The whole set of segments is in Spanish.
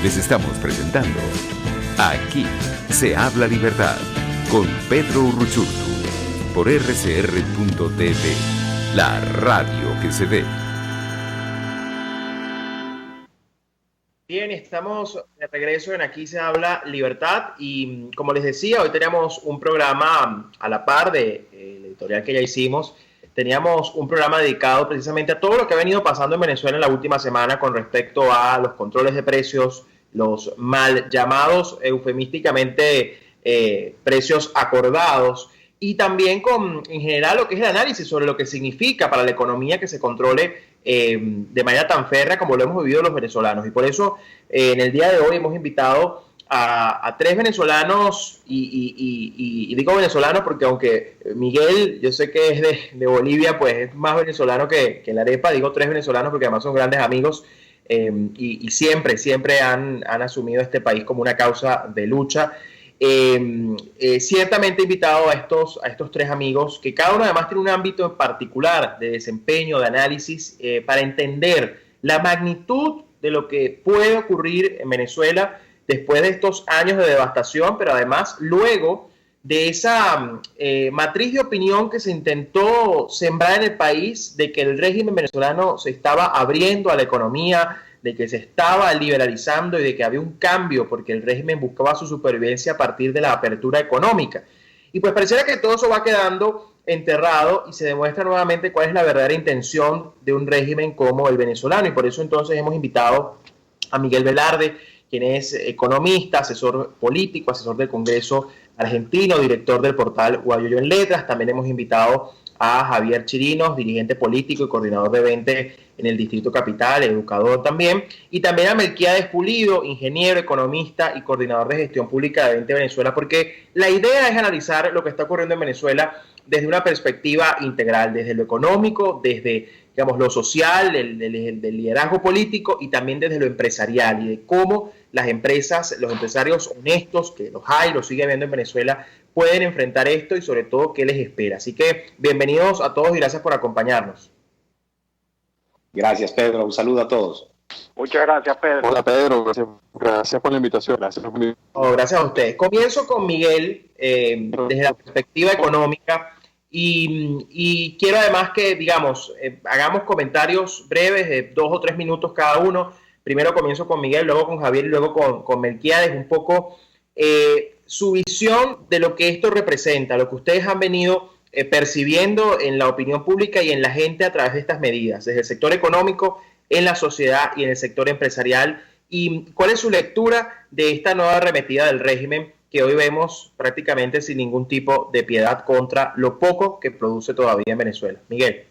Les estamos presentando Aquí se habla libertad con Pedro Urruchurtu por rcr.tv, la radio que se ve. Bien, estamos de regreso en Aquí se habla libertad y como les decía, hoy teníamos un programa a la par de la editorial que ya hicimos. Teníamos un programa dedicado precisamente a todo lo que ha venido pasando en Venezuela en la última semana con respecto a los controles de precios, los mal llamados eufemísticamente precios acordados y también con en general lo que es el análisis sobre lo que significa para la economía que se controle de manera tan férrea como lo hemos vivido los venezolanos. Y por eso en el día de hoy hemos invitado a tres venezolanos y digo venezolanos porque aunque Miguel yo sé que es de Bolivia, pues es más venezolano que la arepa. Digo tres venezolanos porque además son grandes amigos y siempre han asumido este país como una causa de lucha. Ciertamente he invitado a estos tres amigos que cada uno además tiene un ámbito en particular de desempeño, de análisis, para entender la magnitud de lo que puede ocurrir en Venezuela después de estos años de devastación, pero además luego de esa matriz de opinión que se intentó sembrar en el país de que el régimen venezolano se estaba abriendo a la economía, de que se estaba liberalizando y de que había un cambio porque el régimen buscaba su supervivencia a partir de la apertura económica. Y pues pareciera que todo eso va quedando enterrado y se demuestra nuevamente cuál es la verdadera intención de un régimen como el venezolano. Y por eso entonces hemos invitado a Miguel Velarde, quien es economista, asesor político, asesor del Congreso argentino, director del portal Guayoyo en Letras. También hemos invitado a Javier Chirinos, dirigente político y coordinador de 20 en el Distrito Capital, educador también, y también a Melquiades Pulido, ingeniero, economista y coordinador de gestión pública de 20 Venezuela, porque la idea es analizar lo que está ocurriendo en Venezuela desde una perspectiva integral, desde lo económico, desde digamos, lo social, del liderazgo político y también desde lo empresarial y de cómo las empresas, los empresarios honestos, que los hay, los sigue habiendo en Venezuela, pueden enfrentar esto y sobre todo qué les espera. Así que bienvenidos a todos y gracias por acompañarnos. Gracias, Pedro. Un saludo a todos. Muchas gracias, Pedro. Hola, Pedro. Gracias por la invitación. Gracias a ustedes. Comienzo con Miguel desde la perspectiva económica y quiero además que, digamos, hagamos comentarios breves de 2 o 3 minutos cada uno. Primero comienzo con Miguel, luego con Javier y luego con Melquiades. Un poco su visión de lo que esto representa, lo que ustedes han venido percibiendo en la opinión pública y en la gente a través de estas medidas, desde el sector económico, en la sociedad y en el sector empresarial. ¿Y cuál es su lectura de esta nueva arremetida del régimen que hoy vemos prácticamente sin ningún tipo de piedad contra lo poco que produce todavía en Venezuela? Miguel.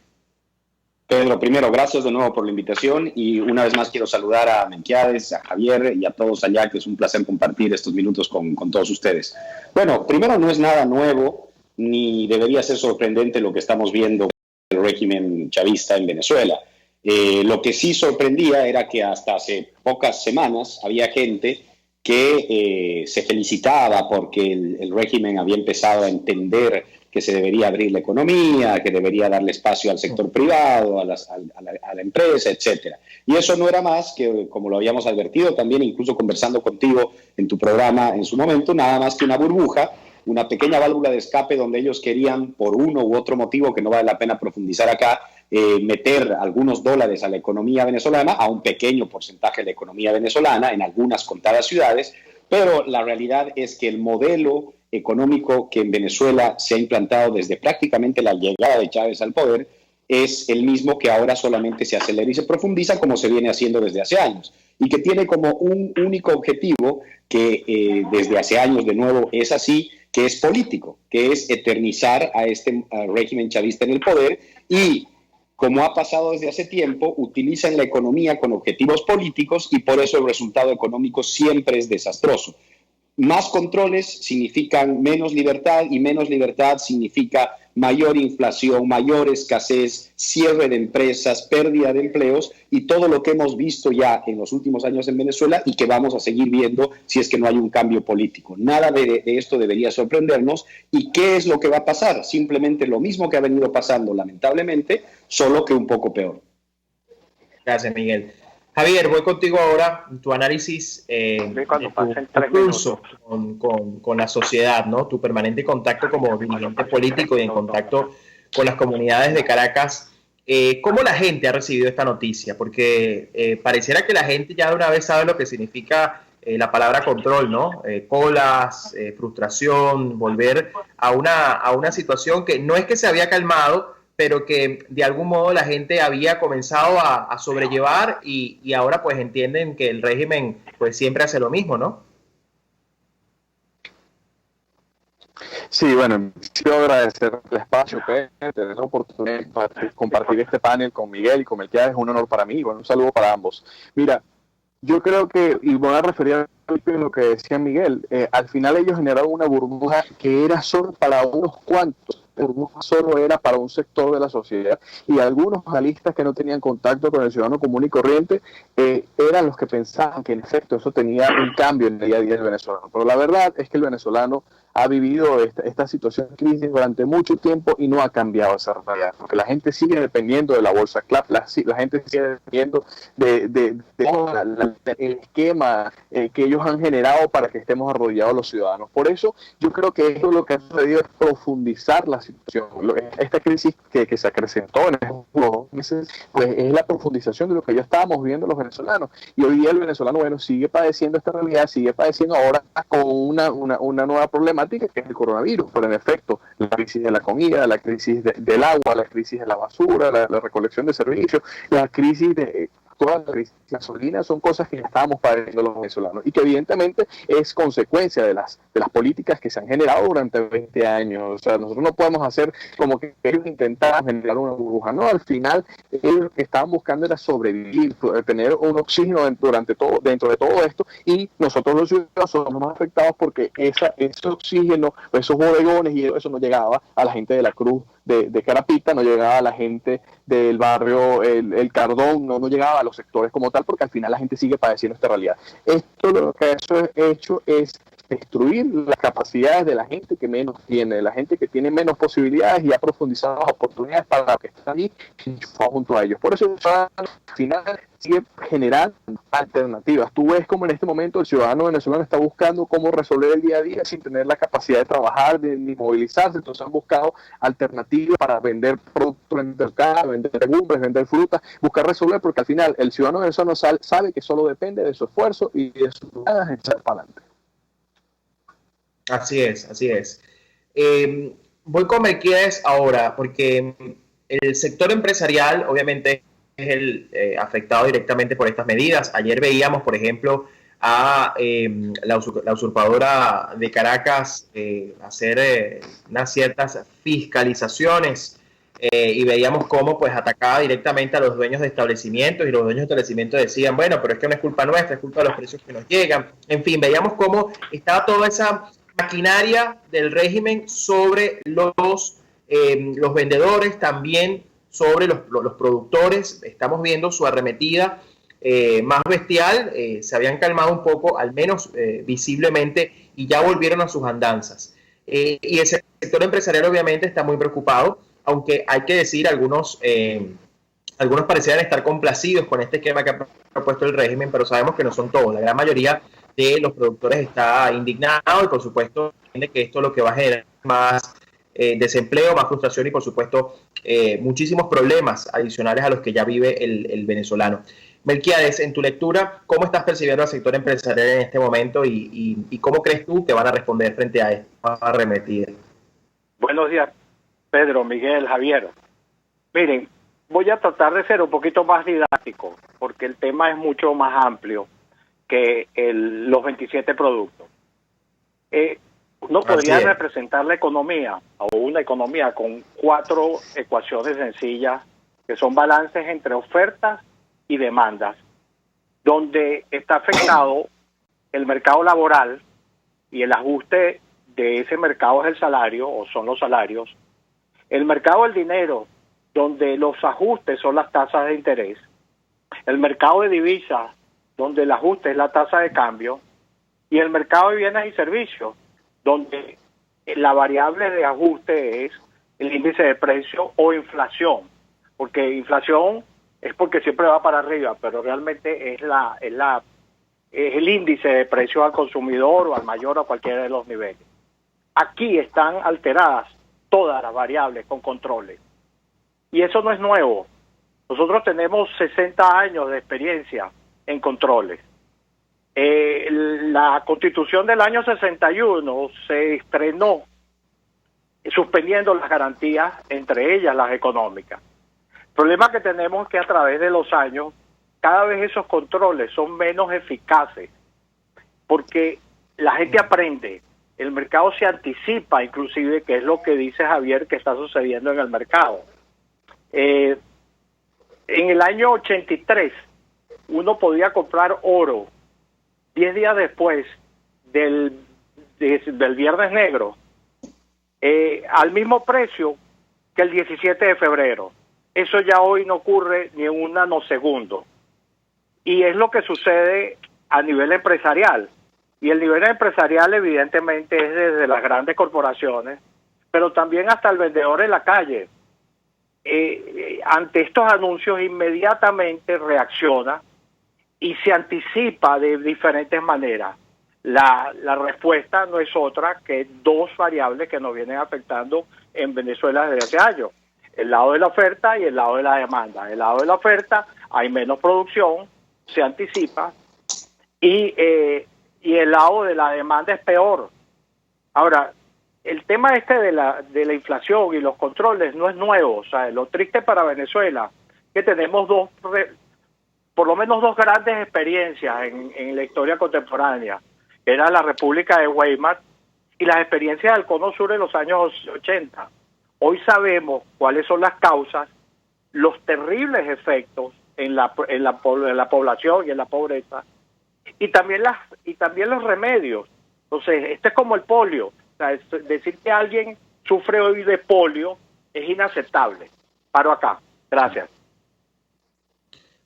Pedro, primero, gracias de nuevo por la invitación y una vez más quiero saludar a Melquiades, a Javier y a todos allá, que es un placer compartir estos minutos con todos ustedes. Bueno, primero no es nada nuevo ni debería ser sorprendente lo que estamos viendo con el régimen chavista en Venezuela. Lo que sí sorprendía era que hasta hace pocas semanas había gente que se felicitaba porque el régimen había empezado a entender que se debería abrir la economía, que debería darle espacio al sector privado, a la empresa, etcétera. Y eso no era más que, como lo habíamos advertido también, incluso conversando contigo en tu programa en su momento, nada más que una burbuja, una pequeña válvula de escape donde ellos querían, por uno u otro motivo que no vale la pena profundizar acá, meter algunos dólares a la economía venezolana, a un pequeño porcentaje de la economía venezolana, en algunas contadas ciudades, pero la realidad es que el modelo económico que en Venezuela se ha implantado desde prácticamente la llegada de Chávez al poder es el mismo que ahora solamente se acelera y se profundiza como se viene haciendo desde hace años y que tiene como un único objetivo que desde hace años de nuevo es así, que es político, que es eternizar a este régimen chavista en el poder y, como ha pasado desde hace tiempo, utilizan la economía con objetivos políticos y por eso el resultado económico siempre es desastroso. Más controles significan menos libertad y menos libertad significa mayor inflación, mayor escasez, cierre de empresas, pérdida de empleos y todo lo que hemos visto ya en los últimos años en Venezuela y que vamos a seguir viendo si es que no hay un cambio político. Nada de esto debería sorprendernos. ¿Y qué es lo que va a pasar? Simplemente lo mismo que ha venido pasando, lamentablemente, solo que un poco peor. Gracias, Miguel. Javier, voy contigo ahora, tu análisis de tu curso con la sociedad, ¿no? Tu permanente contacto como dirigente político y en contacto con las comunidades de Caracas. ¿Cómo la gente ha recibido esta noticia? Porque pareciera que la gente ya de una vez sabe lo que significa la palabra control, ¿no? Colas, frustración, volver a una situación que no es que se había calmado, pero que de algún modo la gente había comenzado a sobrellevar y ahora pues entienden que el régimen pues siempre hace lo mismo, ¿no? Sí, bueno, quiero agradecer el espacio, tener la oportunidad de compartir este panel con Miguel y con Melquiades, es un honor para mí, bueno, un saludo para ambos. Mira, yo creo que, y voy a referir a lo que decía Miguel, al final ellos generaron una burbuja que era solo para unos cuantos, la burbuja solo era para un sector de la sociedad, y algunos analistas que no tenían contacto con el ciudadano común y corriente eran los que pensaban que en efecto eso tenía un cambio en el día a día del venezolano. Pero la verdad es que el venezolano ha vivido esta situación de crisis durante mucho tiempo y no ha cambiado esa realidad, porque la gente sigue dependiendo de la bolsa CLAP, la gente sigue dependiendo de el esquema que ellos han generado para que estemos arrodillados los ciudadanos. Por eso yo creo que esto lo que ha sucedido es profundizar la situación. Esta crisis que se acrecentó en estos 2 meses, pues es la profundización de lo que ya estábamos viviendo los venezolanos, y hoy día el venezolano, bueno, sigue padeciendo esta realidad, sigue padeciendo ahora con una nueva problemática que es el coronavirus, pero en efecto la crisis de la comida, la crisis del agua, la crisis de la basura, la recolección de servicios, la crisis de toda la crisis de gasolina, son cosas que ya estábamos padeciendo los venezolanos y que evidentemente es consecuencia de las políticas que se han generado durante 20 años. O sea, nosotros no podemos hacer como que ellos intentaban generar una burbuja, no, al final ellos lo que estaban buscando era sobrevivir, tener un oxígeno dentro de todo esto, y nosotros los ciudadanos somos más afectados porque ese oxígeno, esos bodegones y eso no llegaba a la gente de la Cruz de Carapita, no llegaba a la gente del barrio El Cardón, no llegaba a los sectores como tal, porque al final la gente sigue padeciendo esta realidad. Esto lo que eso ha hecho es destruir las capacidades de la gente que menos tiene, de la gente que tiene menos posibilidades, y ha profundizado las oportunidades para los que están allí junto a ellos. Por eso al final sigue generando alternativas. Tú ves como en este momento el ciudadano venezolano está buscando cómo resolver el día a día sin tener la capacidad de trabajar, ni movilizarse, entonces han buscado alternativas para vender productos en el mercado, vender legumbres, vender frutas, buscar resolver, porque al final el ciudadano venezolano sabe que solo depende de su esfuerzo y de sus ganas de echar para adelante. Así es, así es. Voy con Melquiades ahora, porque el sector empresarial obviamente es el afectado directamente por estas medidas. Ayer veíamos, por ejemplo, a la usurpadora de Caracas hacer unas ciertas fiscalizaciones y veíamos cómo pues atacaba directamente a los dueños de establecimientos, y los dueños de establecimientos decían, bueno, pero es que no es culpa nuestra, es culpa de los precios que nos llegan. En fin, veíamos cómo estaba toda esa maquinaria del régimen sobre los vendedores, también sobre los productores. Estamos viendo su arremetida más bestial. Se habían calmado un poco, al menos visiblemente, y ya volvieron a sus andanzas. Y el sector empresarial obviamente está muy preocupado, aunque hay que decir, algunos parecieran estar complacidos con este esquema que ha propuesto el régimen, pero sabemos que no son todos. La gran mayoría de los productores está indignado y por supuesto entiende que esto es lo que va a generar más desempleo, más frustración y por supuesto muchísimos problemas adicionales a los que ya vive el venezolano. Melquiades, en tu lectura, ¿cómo estás percibiendo al sector empresarial en este momento y cómo crees tú que van a responder frente a esta arremetida? Buenos días, Pedro, Miguel, Javier. Miren, voy a tratar de ser un poquito más didáctico porque el tema es mucho más amplio que los 27 productos. Uno podría representar la economía o una economía con 4 ecuaciones sencillas que son balances entre ofertas y demandas, donde está afectado el mercado laboral y el ajuste de ese mercado es el salario o son los salarios, el mercado del dinero, donde los ajustes son las tasas de interés, el mercado de divisas, donde el ajuste es la tasa de cambio, y el mercado de bienes y servicios, donde la variable de ajuste es el índice de precio o inflación, porque inflación es porque siempre va para arriba, pero realmente es el índice de precios al consumidor o al mayor o a cualquiera de los niveles. Aquí están alteradas todas las variables con controles. Y eso no es nuevo. Nosotros tenemos 60 años de experiencia en controles. La Constitución del año 61 se estrenó suspendiendo las garantías, entre ellas las económicas. El problema que tenemos es que a través de los años, cada vez esos controles son menos eficaces, porque la gente aprende, el mercado se anticipa, inclusive, que es lo que dice Javier que está sucediendo en el mercado. En el año 83, uno podía comprar oro 10 días después del Viernes Negro, al mismo precio que el 17 de febrero. Eso ya hoy no ocurre ni en un nanosegundo. Y es lo que sucede a nivel empresarial. Y el nivel empresarial evidentemente es desde las grandes corporaciones, pero también hasta el vendedor en la calle. Ante estos anuncios inmediatamente reacciona y se anticipa de diferentes maneras. La respuesta no es otra que dos variables que nos vienen afectando en Venezuela desde hace años: el lado de la oferta y el lado de la demanda. El lado de la oferta, hay menos producción, se anticipa, y el lado de la demanda es peor. Ahora, el tema de la inflación y los controles no es nuevo. O sea, lo triste para Venezuela es que tenemos por lo menos dos grandes experiencias en la historia contemporánea. Era la República de Weimar y las experiencias del Cono Sur en los años 80. Hoy sabemos cuáles son las causas, los terribles efectos en la población y en la pobreza, y también los remedios. Entonces, esto es como el polio. O sea, decir que alguien sufre hoy de polio es inaceptable. Paro acá. Gracias.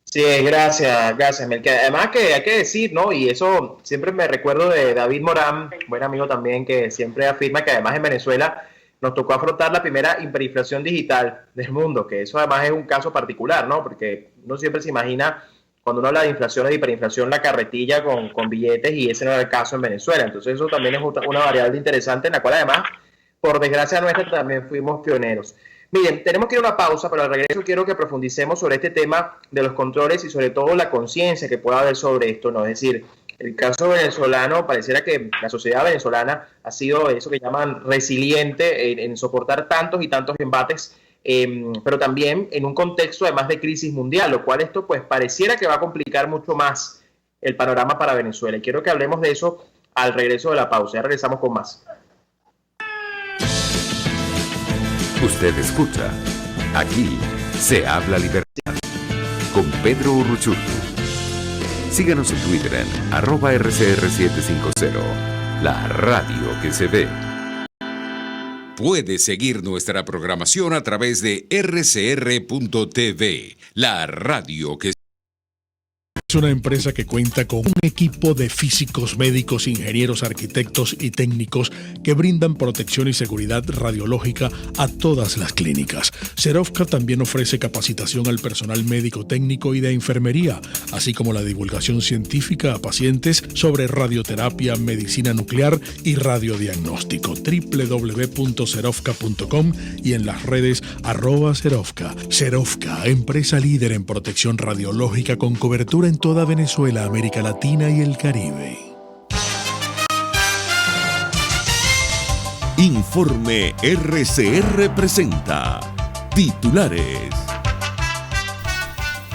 Sí, gracias, Melquiades. Además que hay que decir, ¿no? Y eso siempre me recuerdo de David Morán, buen amigo también, que siempre afirma que además en Venezuela nos tocó afrontar la primera hiperinflación digital del mundo, que eso además es un caso particular, ¿no? Porque uno siempre se imagina, cuando uno habla de inflación o de hiperinflación, la carretilla con billetes, y ese no era el caso en Venezuela. Entonces eso también es una variable interesante en la cual además, por desgracia nuestra, también fuimos pioneros. Miren, tenemos que ir a una pausa, pero al regreso quiero que profundicemos sobre este tema de los controles y sobre todo la conciencia que pueda haber sobre esto, ¿no? Es decir, el caso venezolano, pareciera que la sociedad venezolana ha sido eso que llaman resiliente en soportar tantos y tantos embates, pero también en un contexto además de crisis mundial, lo cual esto pues pareciera que va a complicar mucho más el panorama para Venezuela. Y quiero que hablemos de eso al regreso de la pausa. Ya regresamos con más. Usted escucha, aquí se habla libertad, con Pedro Urruchurtu. Síganos en Twitter en @RCR750, la radio que se ve. Puede seguir nuestra programación a través de rcr.tv, la radio que se ve. Es una empresa que cuenta con un equipo de físicos, médicos, ingenieros, arquitectos y técnicos que brindan protección y seguridad radiológica a todas las clínicas. Serovka también ofrece capacitación al personal médico, técnico y de enfermería, así como la divulgación científica a pacientes sobre radioterapia, medicina nuclear y radiodiagnóstico. www.serovka.com y en las redes @Serovka. Serovka, empresa líder en protección radiológica con cobertura en toda Venezuela, América Latina y el Caribe. Informe RCR presenta titulares.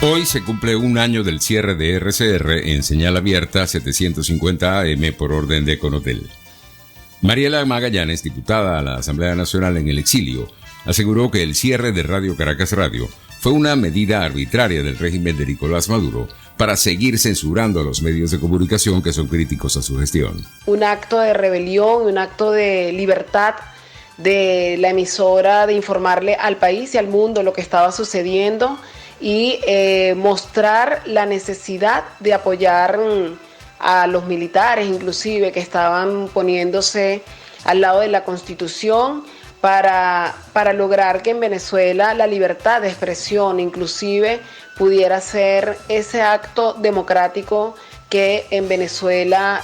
Hoy se cumple un año del cierre de RCR en señal abierta 750 AM por orden de Econotel. Mariela Magallanes, diputada a la Asamblea Nacional en el exilio, aseguró que el cierre de Radio Caracas Radio fue una medida arbitraria del régimen de Nicolás Maduro para seguir censurando a los medios de comunicación que son críticos a su gestión. Un acto de rebelión, un acto de libertad de la emisora de informarle al país y al mundo lo que estaba sucediendo y mostrar la necesidad de apoyar a los militares, inclusive, que estaban poniéndose al lado de la Constitución para lograr que en Venezuela la libertad de expresión inclusive pudiera ser ese acto democrático que en Venezuela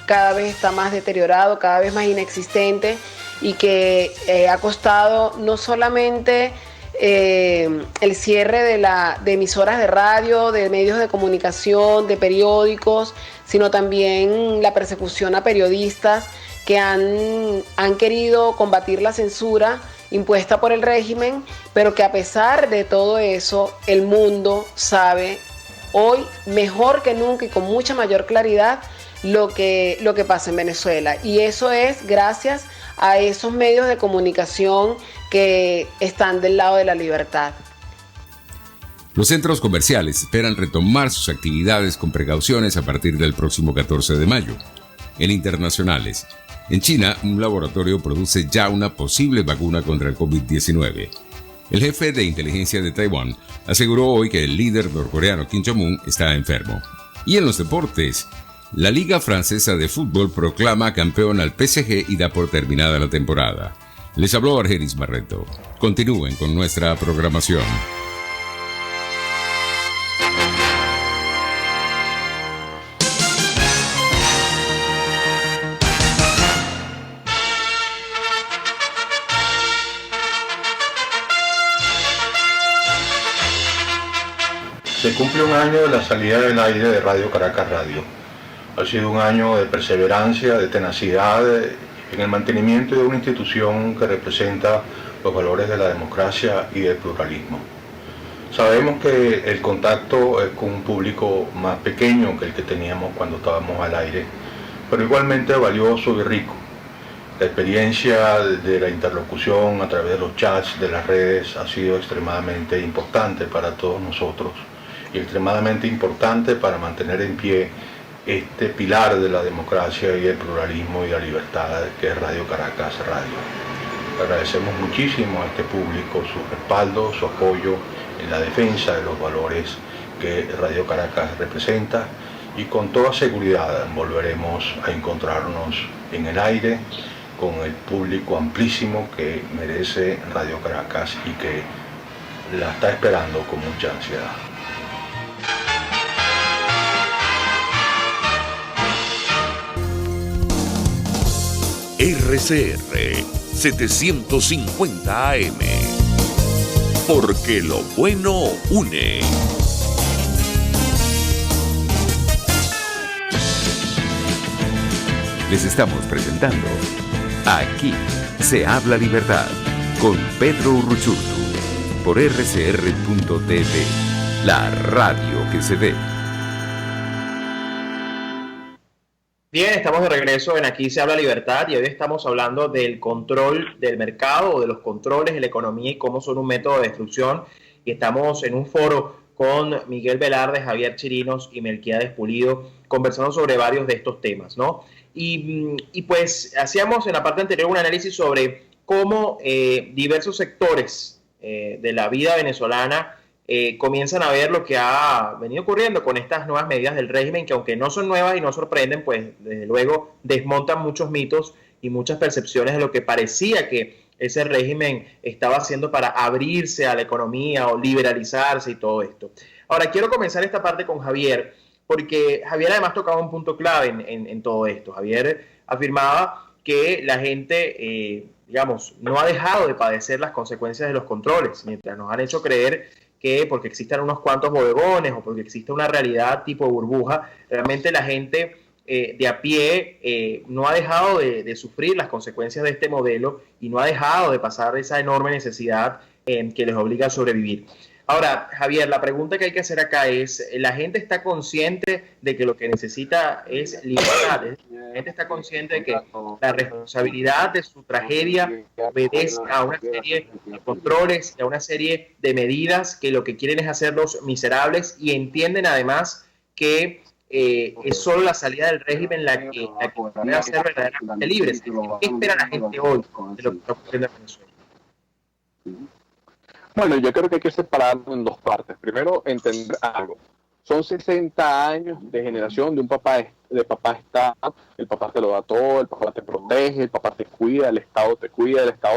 cada vez está más deteriorado, cada vez más inexistente, y que ha costado no solamente el cierre de emisoras de radio, de medios de comunicación, de periódicos, sino también la persecución a periodistas que han querido combatir la censura impuesta por el régimen, pero que a pesar de todo eso, el mundo sabe hoy mejor que nunca y con mucha mayor claridad lo que pasa en Venezuela. Y eso es gracias a esos medios de comunicación que están del lado de la libertad. Los centros comerciales esperan retomar sus actividades con precauciones a partir del próximo 14 de mayo. En internacionales, en China, un laboratorio produce ya una posible vacuna contra el COVID-19. El jefe de inteligencia de Taiwán aseguró hoy que el líder norcoreano Kim Jong-un está enfermo. Y en los deportes, la Liga Francesa de Fútbol proclama campeón al PSG y da por terminada la temporada. Les habló Argenis Barreto. Continúen con nuestra programación. Se cumple un año de la salida del aire de Radio Caracas Radio. Ha sido un año de perseverancia, de tenacidad en el mantenimiento de una institución que representa los valores de la democracia y del pluralismo. Sabemos que el contacto es con un público más pequeño que el que teníamos cuando estábamos al aire, pero igualmente valioso y rico. La experiencia de la interlocución a través de los chats, de las redes, ha sido extremadamente importante para todos nosotros y extremadamente importante para mantener en pie este pilar de la democracia y el pluralismo y la libertad que es Radio Caracas Radio. Agradecemos muchísimo a este público su respaldo, su apoyo en la defensa de los valores que Radio Caracas representa, y con toda seguridad volveremos a encontrarnos en el aire con el público amplísimo que merece Radio Caracas y que la está esperando con mucha ansiedad. RCR 750 AM, porque lo bueno une. Les estamos presentando Aquí se habla libertad con Pedro Urruchurtu por rcr.tv, la radio que se ve. Bien, estamos de regreso en Aquí se habla libertad, y hoy estamos hablando del control del mercado, o de los controles de la economía y cómo son un método de destrucción. Y estamos en un foro con Miguel Velarde, Javier Chirinos y Melquiades Pulido, conversando sobre varios de estos temas, ¿no? Y pues hacíamos en la parte anterior un análisis sobre cómo diversos sectores de la vida venezolana comienzan a ver lo que ha venido ocurriendo con estas nuevas medidas del régimen, que aunque no son nuevas y no sorprenden, pues desde luego desmontan muchos mitos y muchas percepciones de lo que parecía que ese régimen estaba haciendo para abrirse a la economía o liberalizarse y todo esto. Ahora quiero comenzar esta parte con Javier, porque Javier además tocaba un punto clave en todo esto. Javier afirmaba que la gente, digamos, no ha dejado de padecer las consecuencias de los controles, mientras nos han hecho creer que porque existan unos cuantos bodegones o porque existe una realidad tipo burbuja, realmente la gente de a pie no ha dejado de sufrir las consecuencias de este modelo y no ha dejado de pasar esa enorme necesidad que les obliga a sobrevivir. Ahora, Javier, la pregunta que hay que hacer acá es, ¿la gente está consciente de que lo que necesita es libertad? ¿La gente está consciente de que la responsabilidad de su tragedia obedece a una serie de controles, a una serie de medidas que lo que quieren es hacerlos miserables, y entienden además que es solo la salida del régimen la que puede hacer verdaderamente libres? ¿Qué espera la gente hoy de lo que está ocurriendo en Venezuela? Bueno, yo creo que hay que separarlo en dos partes. Primero, entender algo. Son 60 años de generación de un papá de papá Estado. El papá te lo da todo, el papá te protege, el papá te cuida, el Estado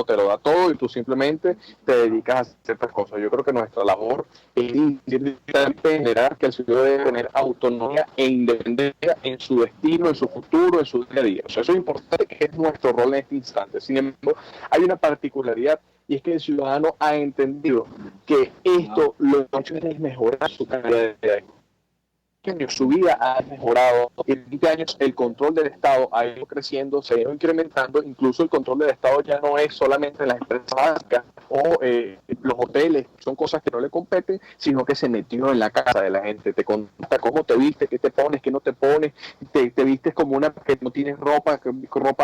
te lo da todo y tú simplemente te dedicas a hacer ciertas cosas. Yo creo que nuestra labor es generar que el ciudadano debe tener autonomía e independencia en su destino, en su futuro, en su día a día. O sea, eso es importante, que es nuestro rol en este instante. Sin embargo, hay una particularidad, y es que el ciudadano ha entendido que esto lo que ha hecho es mejorar su calidad de vida. Su vida ha mejorado. En 20 años el control del Estado ha ido creciendo, se ha ido incrementando. Incluso el control del Estado ya no es solamente en las empresas básicas o los hoteles, son cosas que no le competen, sino que se metió en la casa de la gente. Te conta cómo te viste, qué te pones, qué no te pones, te vistes como una que no tienes ropa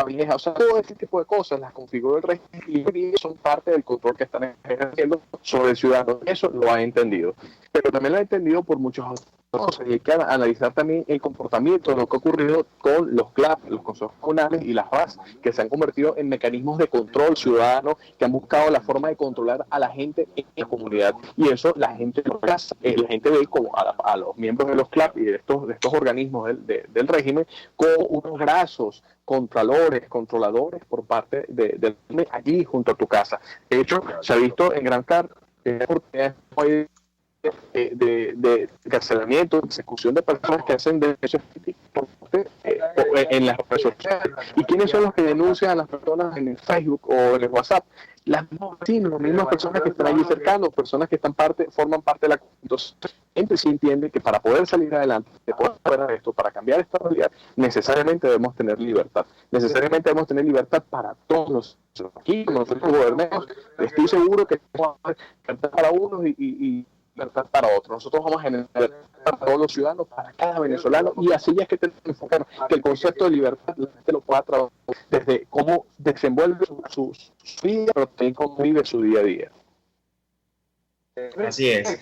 vieja. O sea, todo ese tipo de cosas las configuró el régimen y son parte del control que están ejerciendo sobre el ciudadano. Eso lo ha entendido. Pero también lo ha entendido por muchos cosas, y hay que analizar también el comportamiento de lo que ha ocurrido con los CLAP, los consejos comunales y las RAS, que se han convertido en mecanismos de control ciudadano, que han buscado la forma de controlar a la gente en la comunidad, y eso la gente la gente ve como a los miembros de los CLAP y de estos organismos del régimen como unos brazos controladores por parte de allí junto a tu casa. De hecho, se ha visto en gran parte de encarcelamiento, de persecución de personas que hacen derechos en las redes sociales. ¿Y quiénes son los que denuncian a las personas en el Facebook o en el WhatsApp? Las mismas personas que están allí cercanos, personas que forman parte de la comunidad. Entonces, la gente sí entiende que para poder salir adelante, para poder superar esto, para cambiar esta realidad, necesariamente debemos tener libertad. Necesariamente debemos tener libertad para todos aquí, nosotros gobernemos. Estoy seguro que vamos a libertad para unos y libertad para otros. Nosotros vamos a generar para todos los ciudadanos, para cada venezolano, y así es que tenemos que enfocar que el concepto de libertad la gente lo pueda trabajar desde cómo desenvuelve su vida, pero también cómo vive su día a día. Así es.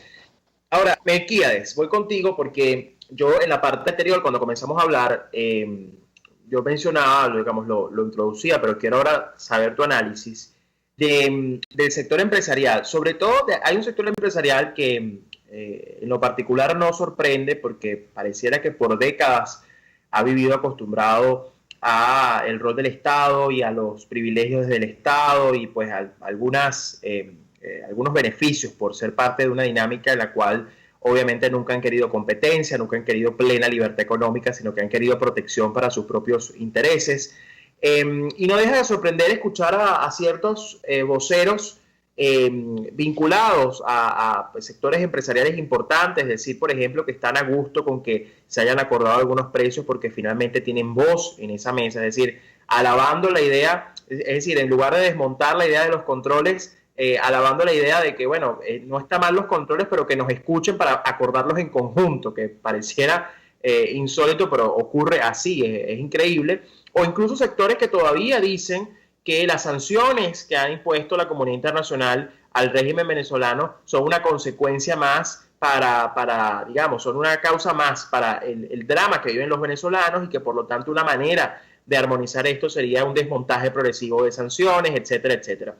Ahora, Melquíades, voy contigo porque yo en la parte anterior, cuando comenzamos a hablar, yo mencionaba, digamos, lo introducía, pero quiero ahora saber tu análisis del sector empresarial. Sobre todo, hay un sector empresarial que en lo particular no sorprende porque pareciera que por décadas ha vivido acostumbrado a el rol del Estado y a los privilegios del Estado y pues algunos beneficios por ser parte de una dinámica en la cual obviamente nunca han querido competencia, nunca han querido plena libertad económica, sino que han querido protección para sus propios intereses. Y no deja de sorprender escuchar a ciertos voceros vinculados a sectores empresariales importantes, decir, por ejemplo, que están a gusto con que se hayan acordado algunos precios porque finalmente tienen voz en esa mesa, es decir, alabando la idea, es decir, en lugar de desmontar la idea de los controles, alabando la idea de que, bueno, no está mal los controles, pero que nos escuchen para acordarlos en conjunto, que pareciera insólito, pero ocurre así, es increíble. O incluso sectores que todavía dicen que las sanciones que ha impuesto la comunidad internacional al régimen venezolano son una consecuencia más digamos, son una causa más para el drama que viven los venezolanos y que por lo tanto una manera de armonizar esto sería un desmontaje progresivo de sanciones, etcétera, etcétera.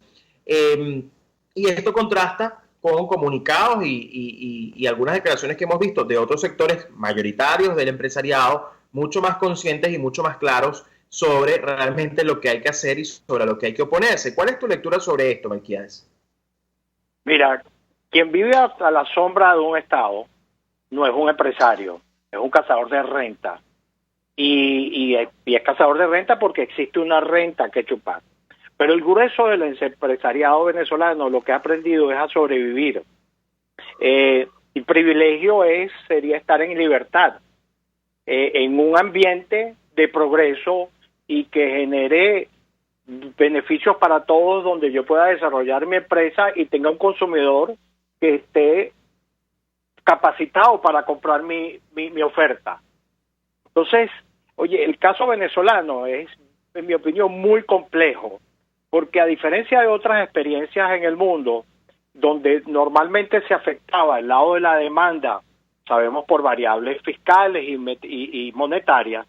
Y esto contrasta con comunicados y algunas declaraciones que hemos visto de otros sectores mayoritarios del empresariado, mucho más conscientes y mucho más claros sobre realmente lo que hay que hacer y sobre lo que hay que oponerse. ¿Cuál es tu lectura sobre esto, Melquíades? Mira, quien vive a la sombra de un Estado no es un empresario, es un cazador de renta. Y es cazador de renta porque existe una renta que chupar. Pero el grueso del empresariado venezolano lo que ha aprendido es a sobrevivir. El privilegio sería estar en libertad, en un ambiente de progreso y que genere beneficios para todos, donde yo pueda desarrollar mi empresa y tenga un consumidor que esté capacitado para comprar mi oferta. Entonces, oye, el caso venezolano es, en mi opinión, muy complejo, porque a diferencia de otras experiencias en el mundo, donde normalmente se afectaba el lado de la demanda, sabemos por variables fiscales y monetarias,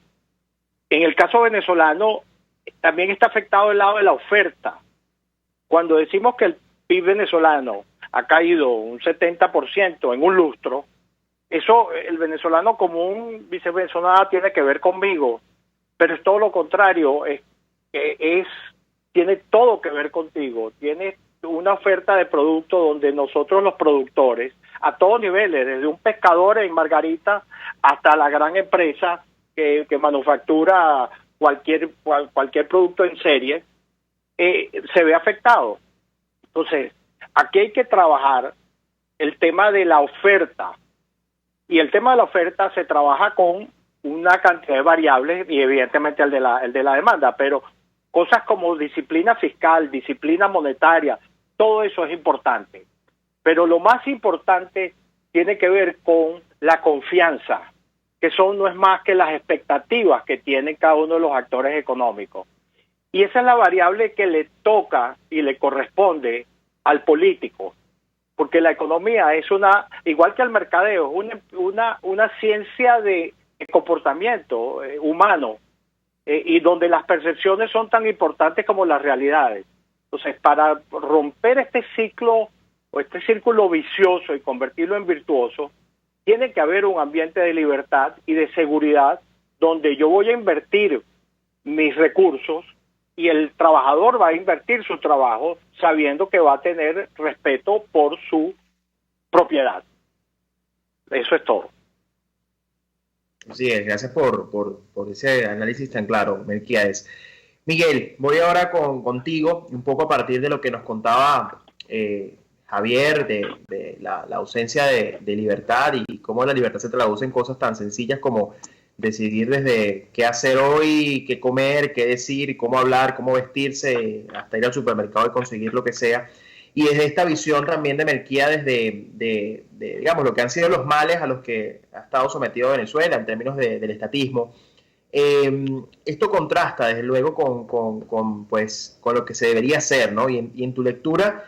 en el caso venezolano también está afectado el lado de la oferta. Cuando decimos que el PIB venezolano ha caído un 70% en un lustro, Eso, el venezolano común dice, eso nada tiene que ver conmigo, pero es todo lo contrario, tiene todo que ver contigo, tiene una oferta de producto donde nosotros los productores, a todos niveles, desde un pescador en Margarita hasta la gran empresa que manufactura cualquier producto en serie, se ve afectado. Entonces, aquí hay que trabajar el tema de la oferta, y el tema de la oferta se trabaja con una cantidad de variables y evidentemente el de la demanda, pero cosas como disciplina fiscal, disciplina monetaria, todo eso es importante. Pero lo más importante tiene que ver con la confianza, que no es más que las expectativas que tienen cada uno de los actores económicos. Y esa es la variable que le toca y le corresponde al político, porque la economía es igual que el mercadeo, una ciencia de comportamiento humano, y donde las percepciones son tan importantes como las realidades. Entonces, para romper este ciclo o este círculo vicioso y convertirlo en virtuoso, tiene que haber un ambiente de libertad y de seguridad donde yo voy a invertir mis recursos y el trabajador va a invertir su trabajo sabiendo que va a tener respeto por su propiedad. Eso es todo. Así es, gracias por ese análisis tan claro, Melquiades. Miguel, voy ahora contigo, un poco a partir de lo que nos contaba Javier, de la ausencia de libertad y cómo la libertad se traduce en cosas tan sencillas como decidir desde qué hacer hoy, qué comer, qué decir, cómo hablar, cómo vestirse, hasta ir al supermercado y conseguir lo que sea. Y desde esta visión también de Melquiades de digamos, lo que han sido los males a los que ha estado sometido Venezuela en términos del estatismo. Esto contrasta, desde luego, con lo que se debería hacer, ¿no? Y en tu lectura,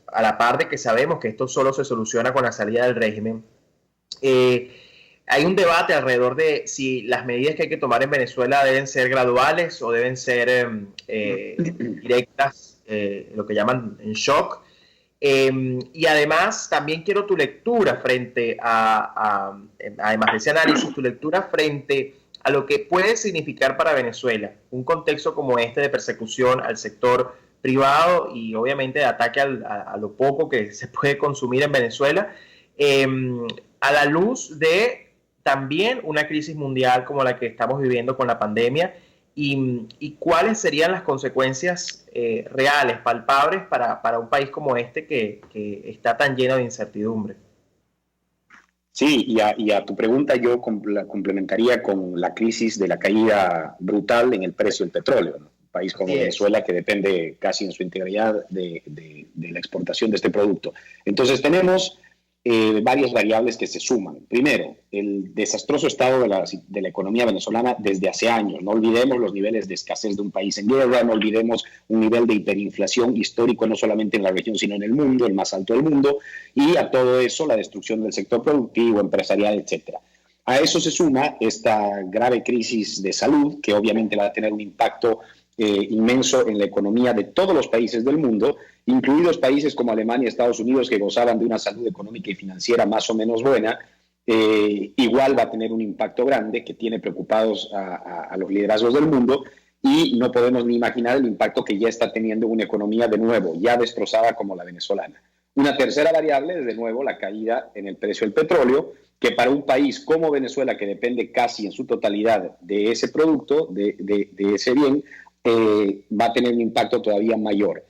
a la par de que sabemos que esto solo se soluciona con la salida del régimen, hay un debate alrededor de si las medidas que hay que tomar en Venezuela deben ser graduales o deben ser directas, lo que llaman en shock. Y además también quiero tu lectura frente además de ese análisis, tu lectura frente a lo que puede significar para Venezuela un contexto como este de persecución al sector privado y obviamente de ataque a lo poco que se puede consumir en Venezuela, a la luz de también una crisis mundial como la que estamos viviendo con la pandemia, y cuáles serían las consecuencias reales, palpables para un país como este que está tan lleno de incertidumbre. Sí, y a tu pregunta yo complementaría con la crisis de la caída brutal en el precio del petróleo, ¿no? Un país como Venezuela que depende casi en su integridad de la exportación de este producto. Entonces tenemos varias variables que se suman. Primero, el desastroso estado de la economía venezolana desde hace años. No olvidemos los niveles de escasez de un país en guerra, no olvidemos un nivel de hiperinflación histórico no solamente en la región sino en el mundo, el más alto del mundo, y a todo eso la destrucción del sector productivo, empresarial, etcétera. A eso se suma esta grave crisis de salud que obviamente va a tener un impacto inmenso en la economía de todos los países del mundo, incluidos países como Alemania y Estados Unidos que gozaban de una salud económica y financiera más o menos buena. Igual va a tener un impacto grande que tiene preocupados a los liderazgos del mundo, y no podemos ni imaginar el impacto que ya está teniendo una economía de nuevo ya destrozada como la venezolana. Una tercera variable es de nuevo la caída en el precio del petróleo, que para un país como Venezuela, que depende casi en su totalidad de ese producto, de ese bien, va a tener un impacto todavía mayor.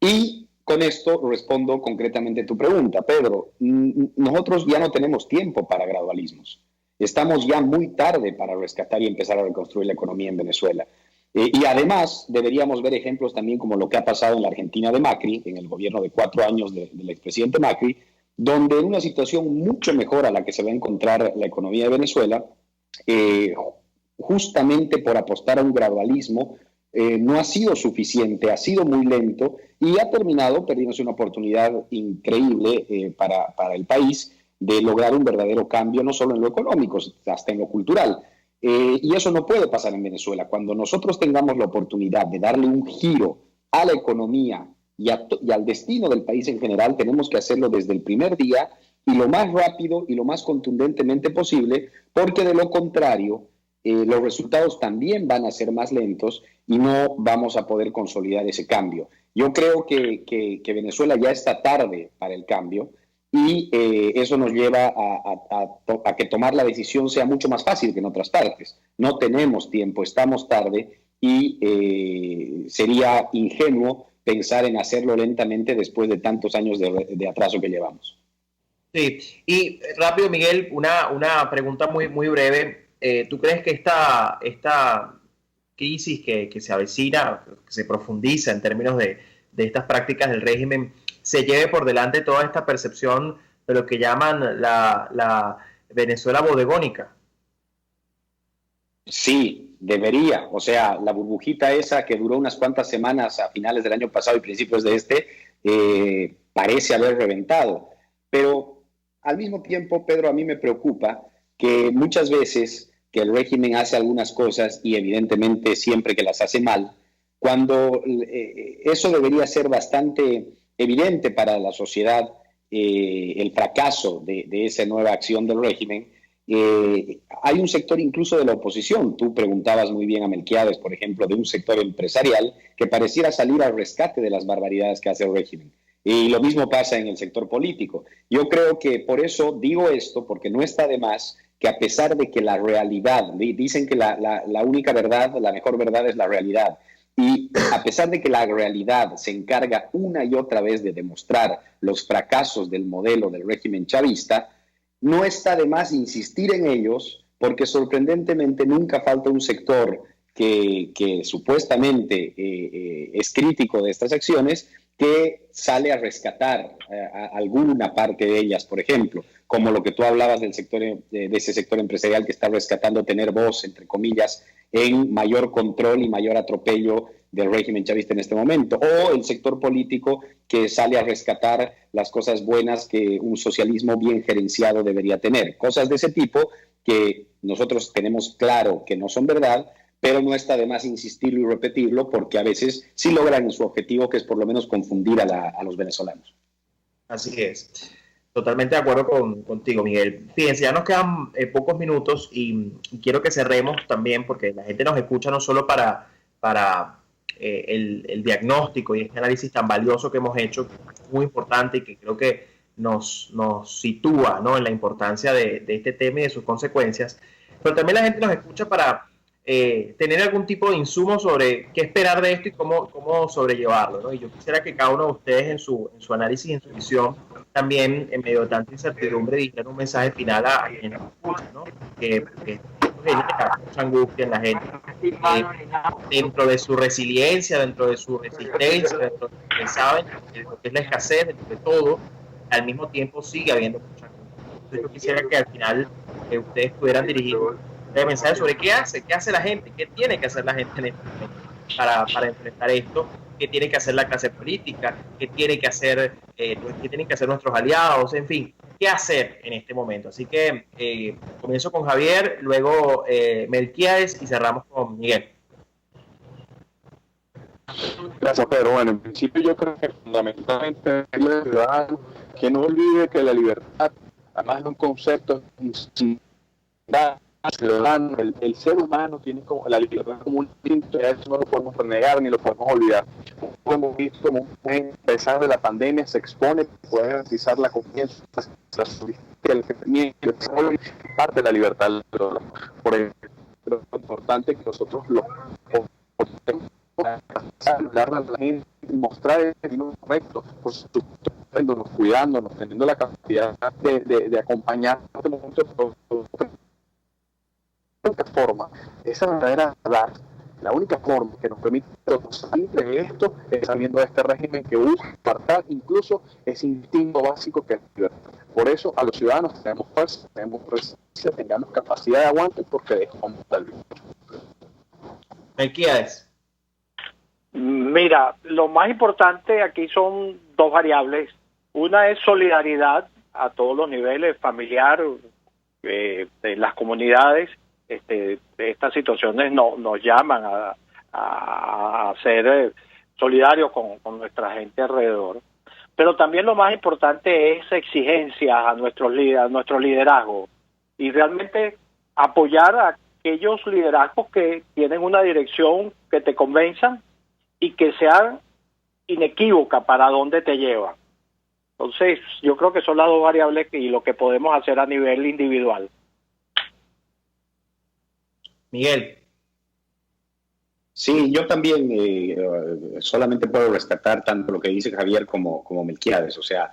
Y con esto respondo concretamente a tu pregunta, Pedro. Nosotros ya no tenemos tiempo para gradualismos. Estamos ya muy tarde para rescatar y empezar a reconstruir la economía en Venezuela. Y además deberíamos ver ejemplos también como lo que ha pasado en la Argentina de Macri, en el gobierno de 4 años del expresidente Macri, donde en una situación mucho mejor a la que se va a encontrar la economía de Venezuela, justamente por apostar a un gradualismo, no ha sido suficiente, ha sido muy lento y ha terminado perdiéndose una oportunidad increíble para el país de lograr un verdadero cambio, no solo en lo económico, hasta en lo cultural. Y eso no puede pasar en Venezuela. Cuando nosotros tengamos la oportunidad de darle un giro a la economía y al destino del país en general, tenemos que hacerlo desde el primer día y lo más rápido y lo más contundentemente posible, porque de lo contrario, los resultados también van a ser más lentos y no vamos a poder consolidar ese cambio. Yo creo que Venezuela ya está tarde para el cambio y eso nos lleva a que tomar la decisión sea mucho más fácil que en otras partes. No tenemos tiempo, estamos tarde y sería ingenuo pensar en hacerlo lentamente después de tantos años de atraso que llevamos. Sí, y rápido, Miguel, una pregunta muy, muy breve. ¿Tú crees que esta crisis que se avecina, que se profundiza en términos de estas prácticas del régimen, se lleve por delante toda esta percepción de lo que llaman la Venezuela bodegónica? Sí, debería. O sea, la burbujita esa que duró unas cuantas semanas a finales del año pasado y principios de parece haber reventado. Pero al mismo tiempo, Pedro, a mí me preocupa que muchas veces que el régimen hace algunas cosas y evidentemente siempre que las hace mal, cuando eso debería ser bastante evidente para la sociedad, el fracaso de esa nueva acción del régimen. Hay un sector incluso de la oposición, tú preguntabas muy bien a Melquiades, por ejemplo, de un sector empresarial que pareciera salir al rescate de las barbaridades que hace el régimen. Y lo mismo pasa en el sector político. Yo creo que por eso digo esto, porque no está de más que a pesar de que la realidad, dicen que la única verdad, la mejor verdad es la realidad, y a pesar de que la realidad se encarga una y otra vez de demostrar los fracasos del modelo del régimen chavista, no está de más insistir en ellos, porque sorprendentemente nunca falta un sector que supuestamente es crítico de estas acciones, que sale a rescatar alguna parte de ellas, por ejemplo, como lo que tú hablabas del sector, de ese sector empresarial que está rescatando tener voz, entre comillas, en mayor control y mayor atropello del régimen chavista en este momento, o el sector político que sale a rescatar las cosas buenas que un socialismo bien gerenciado debería tener. Cosas de ese tipo que nosotros tenemos claro que no son verdad, pero no está de más insistirlo y repetirlo porque a veces sí logran su objetivo, que es por lo menos confundir a los venezolanos. Así es. Totalmente de acuerdo contigo, Miguel. Fíjense, ya nos quedan pocos minutos y quiero que cerremos también porque la gente nos escucha no solo para el diagnóstico y este análisis tan valioso que hemos hecho, muy importante y que creo que nos sitúa, ¿no?, en la importancia de este tema y de sus consecuencias, pero también la gente nos escucha para tener algún tipo de insumo sobre qué esperar de esto y cómo sobrellevarlo, ¿no? Y yo quisiera que cada uno de ustedes en su análisis y en su visión también, en medio de tanta incertidumbre, dijeran un mensaje final a quienes nos escuchan, ¿no? Que genera mucha angustia en la gente, dentro de su resiliencia, dentro de su resistencia, dentro de lo que saben, de lo que es la escasez, dentro de todo, al mismo tiempo sigue habiendo mucha angustia. Entonces yo quisiera que al final ustedes pudieran dirigir un mensaje sobre qué hace la gente, qué tiene que hacer la gente en este momento para enfrentar esto, qué tiene que hacer la clase política, qué tiene que hacer, qué tienen que hacer nuestros aliados, en fin, qué hacer en este momento. Así que comienzo con Javier, luego Melquiades y cerramos con Miguel. Gracias, Pedro. Bueno, en principio yo creo que fundamentalmente el ciudadano que no olvide que la libertad, además de un concepto ciudadano, el ser humano tiene como la libertad como un instinto, y a eso no lo podemos renegar ni lo podemos olvidar. Como hemos visto, como a pesar de la pandemia, se expone, puede garantizar la confianza, el crecimiento, parte de la libertad. Por eso es importante que nosotros lo hablarle a la gente, mostrar el camino correcto, por supuesto, cuidándonos, teniendo la capacidad de acompañar en este momento. La única forma, esa verdadera verdad, la única forma que nos permite salir de esto es saliendo de este régimen que busca apartar incluso ese instinto básico que es la libertad. Por eso a los ciudadanos tenemos fuerza, tenemos resistencia, tengamos capacidad de aguante porque dejamos tal vez. Melquiades. Mira, lo más importante aquí son dos variables. Una es solidaridad a todos los niveles, familiar, de las comunidades. Estas situaciones nos llaman a ser solidarios con nuestra gente alrededor. Pero también lo más importante es exigencia a nuestros líderes, a nuestro liderazgo, y realmente apoyar a aquellos liderazgos que tienen una dirección que te convenzan y que sean inequívoca para dónde te llevan. Entonces, yo creo que son las dos variables y lo que podemos hacer a nivel individual. Miguel. Sí, yo también solamente puedo rescatar tanto lo que dice Javier como Melquiades. O sea,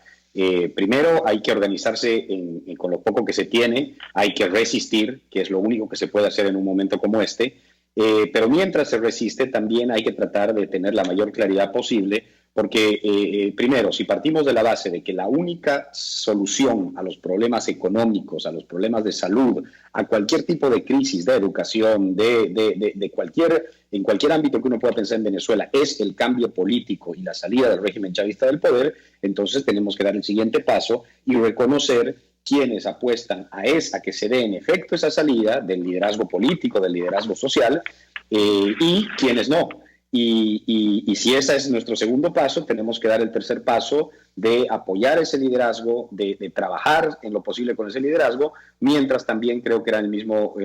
primero hay que organizarse con lo poco que se tiene, hay que resistir, que es lo único que se puede hacer en un momento como este. Pero mientras se resiste, también hay que tratar de tener la mayor claridad posible, porque primero, si partimos de la base de que la única solución a los problemas económicos, a los problemas de salud, a cualquier tipo de crisis, de educación, en cualquier ámbito que uno pueda pensar en Venezuela, es el cambio político y la salida del régimen chavista del poder, entonces tenemos que dar el siguiente paso y reconocer quienes apuestan a que se dé en efecto esa salida del liderazgo político, del liderazgo social, y quienes no. Y si ese es nuestro segundo paso, tenemos que dar el tercer paso de apoyar ese liderazgo, de trabajar en lo posible con ese liderazgo, mientras también creo que era el mismo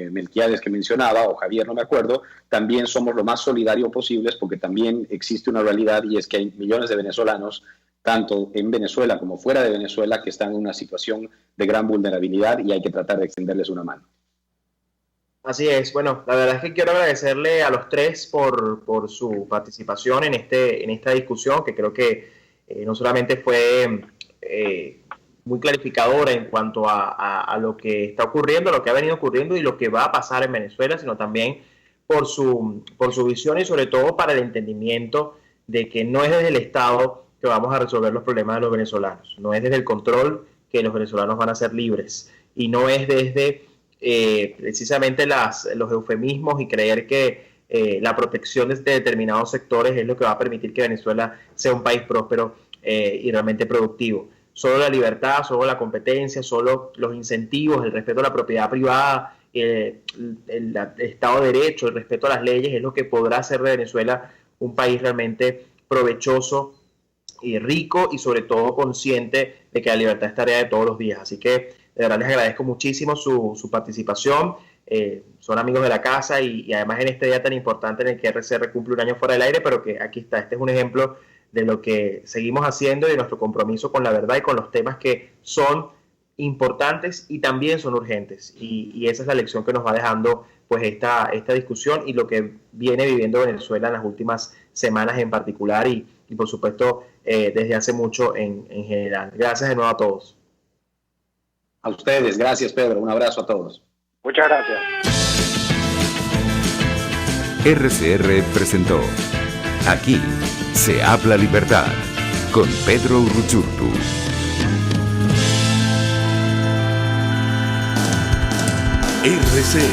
Melquiades que mencionaba, o Javier, no me acuerdo, también somos lo más solidarios posibles, porque también existe una realidad, y es que hay millones de venezolanos, tanto en Venezuela como fuera de Venezuela, que están en una situación de gran vulnerabilidad y hay que tratar de extenderles una mano. Así es. Bueno, la verdad es que quiero agradecerle a los tres por su participación en esta discusión, que creo que no solamente fue muy clarificadora en cuanto a lo que está ocurriendo, lo que ha venido ocurriendo y lo que va a pasar en Venezuela, sino también por su visión y sobre todo para el entendimiento de que no es desde el Estado que vamos a resolver los problemas de los venezolanos, no es desde el control que los venezolanos van a ser libres, y no es desde precisamente los eufemismos y creer que la protección de determinados sectores es lo que va a permitir que Venezuela sea un país próspero y realmente productivo. Solo la libertad, solo la competencia, solo los incentivos, el respeto a la propiedad privada, el Estado de Derecho, el respeto a las leyes es lo que podrá hacer de Venezuela un país realmente provechoso y rico, y sobre todo consciente de que la libertad es tarea de todos los días. Así que de verdad les agradezco muchísimo su participación. Son amigos de la casa y además en este día tan importante en el que RCR cumple un año fuera del aire, pero que aquí está. Este es un ejemplo de lo que seguimos haciendo y de nuestro compromiso con la verdad y con los temas que son importantes y también son urgentes. Y esa es la lección que nos va dejando pues esta discusión y lo que viene viviendo Venezuela en las últimas semanas en particular y por supuesto desde hace mucho en general. Gracias de nuevo a todos. A ustedes, gracias Pedro, un abrazo a todos. Muchas gracias. RCR presentó Aquí se habla libertad con Pedro Urruchurtu. RCR